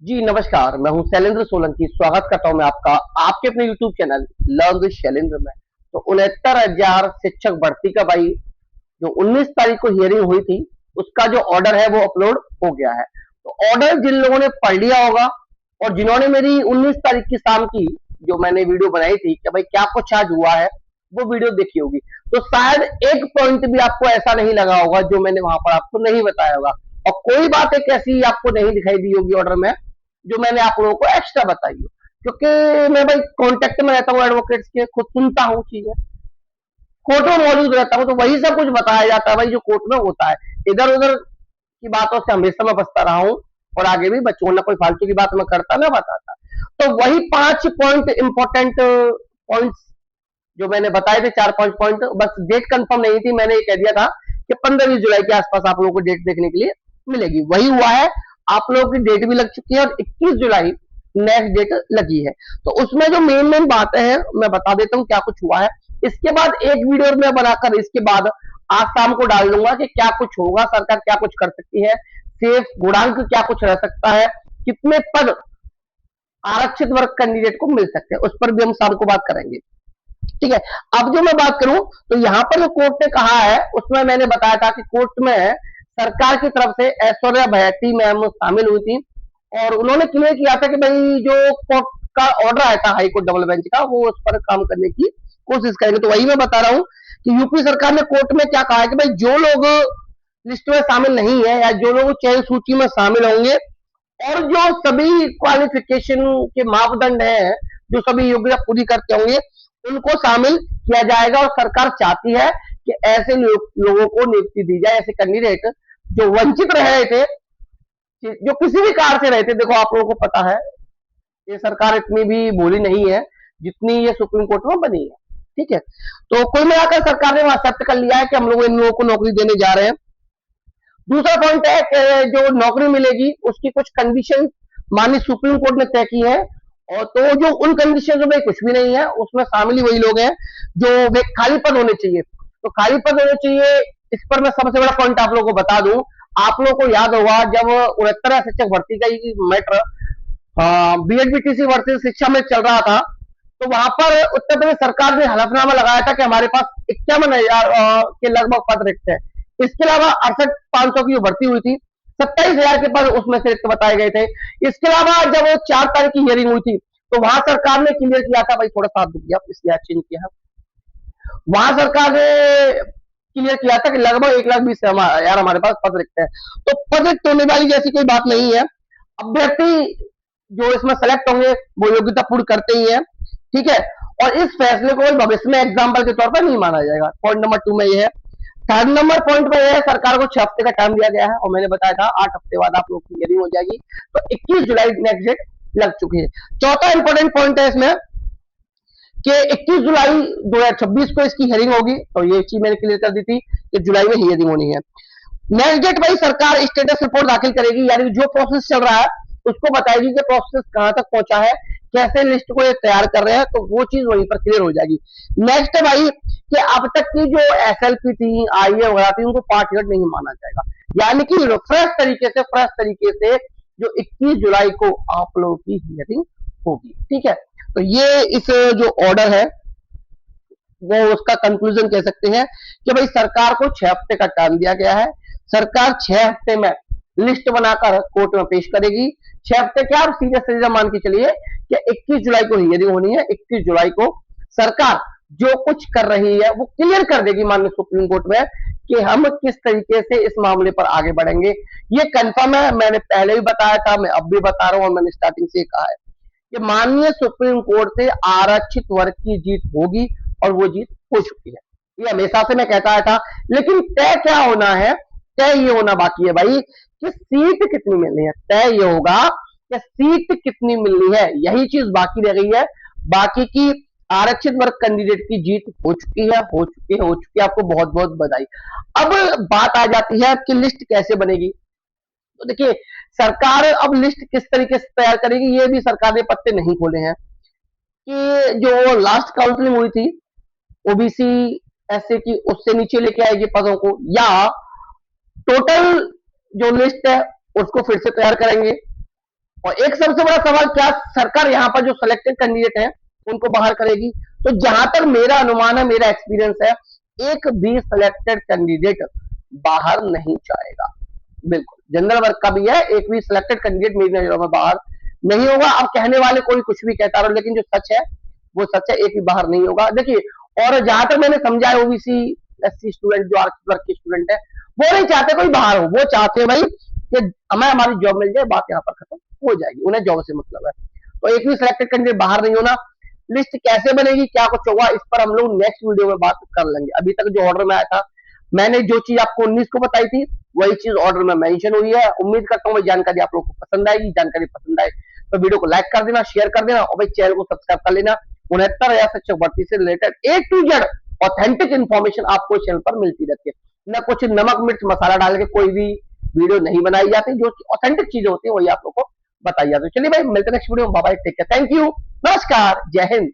जी नमस्कार, मैं हूं शैलेंद्र सोलंकी। स्वागत करता हूं मैं आपका आपके अपने YouTube channel learn with Shailendra में। तो 69,000 शिक्षक भर्ती का भाई जो 19 तारीख को हियरिंग हुई थी, उसका जो ऑर्डर है वो अपलोड हो गया है। तो ऑर्डर जिन लोगों ने पढ़ लिया होगा और जिन्होंने मेरी 19 तारीख की शाम की जो मैंने वीडियो बनाई थी कि भाई क्या कुछ आज हुआ है, वो वीडियो देखी होगी। तो शायद एक पॉइंट भी आपको ऐसा नहीं लगा होगा जो मैंने वहां पर आपको नहीं बताया होगा, और कोई बात एक ऐसी आपको नहीं दिखाई दी होगी ऑर्डर में जो मैंने आप लोगों को एक्स्ट्रा बताई हो। क्योंकि मैं भाई कांटेक्ट में रहता हूँ एडवोकेट्स के, खुद सुनता हूँ चीजें, कोर्ट में मौजूद रहता हूँ, तो वही सब कुछ बताया जाता है भाई जो कोर्ट में होता है। इधर उधर की बातों से हमेशा मैं बचता रहा हूँ और आगे भी बचूंगा, ना कोई फालतू की बात मैं करता ना बताता। तो वही 5 पॉइंट इंपॉर्टेंट पॉइंट्स जो मैंने बताए थे, 4-5 पॉइंट, बस डेट कंफर्म नहीं थी। मैंने ये कह दिया था कि 15-20 जुलाई के आसपास आप लोगों को डेट देखने के लिए मिलेगी, वही हुआ है। आप लोगों की डेट भी लग चुकी है और 21 जुलाई नेक्स्ट डेट लगी है। तो उसमें जो मेन मेन बातें हैं मैं बता देता हूँ क्या कुछ हुआ है। इसके बाद एक वीडियो में बनाकर इसके बाद आज शाम को डाल दूंगा कि क्या कुछ होगा, सरकार क्या कुछ कर सकती है, सेफ गुणांक क्या कुछ रह सकता है, कितने पद आरक्षित वर्ग कैंडिडेट को मिल सकते हैं, उस पर भी हम शाम को बात करेंगे। ठीक है। अब जो मैं बात करूं तो यहाँ पर जो कोर्ट ने कहा है उसमें मैंने बताया था कि कोर्ट में सरकार की तरफ से ऐश्वर्या भैयाती मैम शामिल हुई थी और उन्होंने क्लियर किया था कि भाई जो कोर्ट का ऑर्डर आया था हाई कोर्ट डबल बेंच का, वो उस पर काम करने की कोशिश करेंगे। तो वही मैं बता रहा हूँ कि यूपी सरकार ने कोर्ट में क्या कहा है कि भाई जो लोग लिस्ट में शामिल नहीं है या जो लोग चयन सूची में शामिल होंगे और जो सभी क्वालिफिकेशन के मापदंड हैं, जो सभी योग्यता पूरी करते होंगे, उनको शामिल किया जाएगा। और सरकार चाहती है कि ऐसे लोगों को नियुक्ति दी जाए, ऐसे कैंडिडेट जो वंचित रह रहे थे, जो किसी भी कार से रहे थे। देखो आप लोगों को पता है ये सरकार इतनी भी भोली नहीं है जितनी ये सुप्रीम कोर्ट में बनी है। ठीक है। तो कुल मिलाकर सरकार ने एक्सेप्ट कर लिया है कि हम लोग इन लोगों को नौकरी देने जा रहे हैं। दूसरा पॉइंट है कि जो नौकरी मिलेगी उसकी कुछ कंडीशन माननीय सुप्रीम कोर्ट ने तय की है, और तो जो उन कंडीशन में कुछ भी नहीं है, उसमें शामिल ही वही लोग हैं जो खाली पद होने चाहिए। तो खाली पद होने चाहिए, इस पर मैं सबसे बड़ा पॉइंट आप लोगों को बता दूं। आप लोगों को याद होगा जब 69 शिक्षक भर्ती का मैटर बीएडबीटीसी वर्सेस शिक्षा में चल रहा था, तो वहां पर उत्तर प्रदेश सरकार ने हलफनामा लगाया था कि हमारे पास 51,000 के लगभग पद रिक्त है। इसके अलावा 68,500 की जो भर्ती हुई थी, 27,000 के पद उसमें से रिक्त बताए गए थे। इसके अलावा जब 4 तारीख की हियरिंग हुई थी तो वहां सरकार ने क्लियर किया था, भाई थोड़ा साथ दिया इसलिए चेंज किया, वहां सरकार ने क्लियर किया था कि लगभग 1,20,000 हमारे पास पद रिक्त है। तो पद रिक्त होने वाली जैसी कोई बात नहीं है। अभ्यर्थी जो इसमें सेलेक्ट होंगे वो योग्यता पूर्ण करते ही है। ठीक है। और इस फैसले को भविष्य में एग्जाम्पल के तौर पर नहीं माना जाएगा। पॉइंट नंबर 2 में ये है। थर्ड नंबर पॉइंट में है सरकार को 6 हफ्ते का टाइम दिया गया है, और मैंने बताया था 8 हफ्ते बाद आप लोग की हियरिंग हो जाएगी। तो 21 जुलाई नेक्स्ट डेट लग चुकी है। चौथा इंपॉर्टेंट पॉइंट है इसमें कि 21 जुलाई 2026 को इसकी हियरिंग होगी। तो ये चीज मैंने क्लियर कर दी थी कि जुलाई में हियरिंग होनी है। नेक्स्ट डेट भाई सरकार स्टेटस रिपोर्ट दाखिल करेगी, यानी जो प्रोसेस चल रहा है उसको बताएगी कि प्रोसेस कहां तक पहुंचा है, कैसे लिस्ट को ये तैयार कर रहे हैं, तो वो चीज वहीं पर क्लियर हो जाएगी। नेक्स्ट है भाई कि अब तक की जो एसएलपी थी, आईए वगैरह थी, उनको पार्टनर नहीं माना जाएगा, यानी कि फ्रेश तरीके से जो 21 जुलाई को आप लोगों की हियरिंग होगी। ठीक है। तो ये इस जो ऑर्डर है वो उसका कंक्लूजन कह सकते हैं कि भाई सरकार को 6 हफ्ते का टाइम दिया गया है। सरकार 6 हफ्ते में लिस्ट बनाकर कोर्ट में पेश करेगी। 6 हफ्ते क्या, आप सीधे सीधे मान के चलिए कि 21 जुलाई को हियरिंग होनी है। 21 जुलाई को सरकार जो कुछ कर रही है वो क्लियर कर देगी माननीय सुप्रीम कोर्ट में कि हम किस तरीके से इस मामले पर आगे बढ़ेंगे। ये कंफर्म है, मैंने पहले भी बताया था, मैं अब भी बता रहा हूं, और मैंने स्टार्टिंग से कहा है कि माननीय सुप्रीम कोर्ट से आरक्षित वर्ग की जीत होगी, और वो जीत हो चुकी है। ये हमेशा से मैं कहता आया था। लेकिन तय क्या होना है, तय ये होना बाकी है भाई कि सीट कितनी मिलनी है। तय ये होगा कि सीट कितनी मिलनी है, यही चीज बाकी रह गई है। बाकी की आरक्षित वर्ग कैंडिडेट की जीत हो चुकी है, हो चुकी है, हो चुकी है। आपको बहुत बहुत बधाई। अब बात आ जाती है कि लिस्ट कैसे बनेगी। तो देखिए सरकार अब लिस्ट किस तरीके से तैयार करेगी, ये भी सरकार ने पत्ते नहीं खोले हैं। कि जो लास्ट काउंसलिंग हुई थी ओबीसी एससी की, उससे नीचे लेके आएगी पदों को, या टोटल जो लिस्ट है उसको फिर से तैयार करेंगे और एक सबसे बड़ा सवाल, क्या सरकार यहाँ पर जो सिलेक्टेड कैंडिडेट है उनको बाहर करेगी? तो जहां तक मेरा अनुमान है, मेरा एक्सपीरियंस है, एक भी सिलेक्टेड कैंडिडेट बाहर नहीं जाएगा। बिल्कुल जनरल वर्ग का भी है, एक भी सिलेक्टेड कैंडिडेट मेरी नजरों में बाहर नहीं होगा। अब कहने वाले कोई कुछ भी कहता रहो, लेकिन जो सच है वो सच है, एक भी बाहर नहीं होगा। देखिए, और जहां तक मैंने समझा है, ओबीसी एससी स्टूडेंट जो आर्ट्स वर्ग के स्टूडेंट है, वो नहीं चाहते कोई बाहर हो, वो चाहते हैं भाई कि हमें हमारी जॉब मिल जाए, बात यहाँ पर खत्म हो जाएगी, उन्हें जॉब से मतलब है। तो एक भी सिलेक्टेड कैंडिडेट बाहर नहीं होना। लिस्ट कैसे बनेगी, क्या कुछ होगा, इस पर हम लोग नेक्स्ट वीडियो में बात कर लेंगे। अभी तक जो ऑर्डर में आया था, मैंने जो चीज आपको 19 को बताई थी, वही चीज ऑर्डर में मेंशन हुई है। उम्मीद करता हूँ जानकारी आप लोगों को पसंद आएगी। जानकारी पसंद आए तो वीडियो को लाइक कर देना, शेयर कर देना, और भाई चैनल को सब्सक्राइब कर लेना। 69,000 शिक्षक भर्ती से related A to Z authentic information आपको चैनल पर मिलती रहती है। न कुछ नमक मिर्च मसाला डाल के कोई भी वीडियो नहीं बनाई जाती, जो ऑथेंटिक चीजें होती है वही आप लोग को बताई जाती है। चलिए भाई, मिलते हैं नेक्स्ट वीडियो में। Bye bye, take care, thank you, नमस्कार, जय हिंद।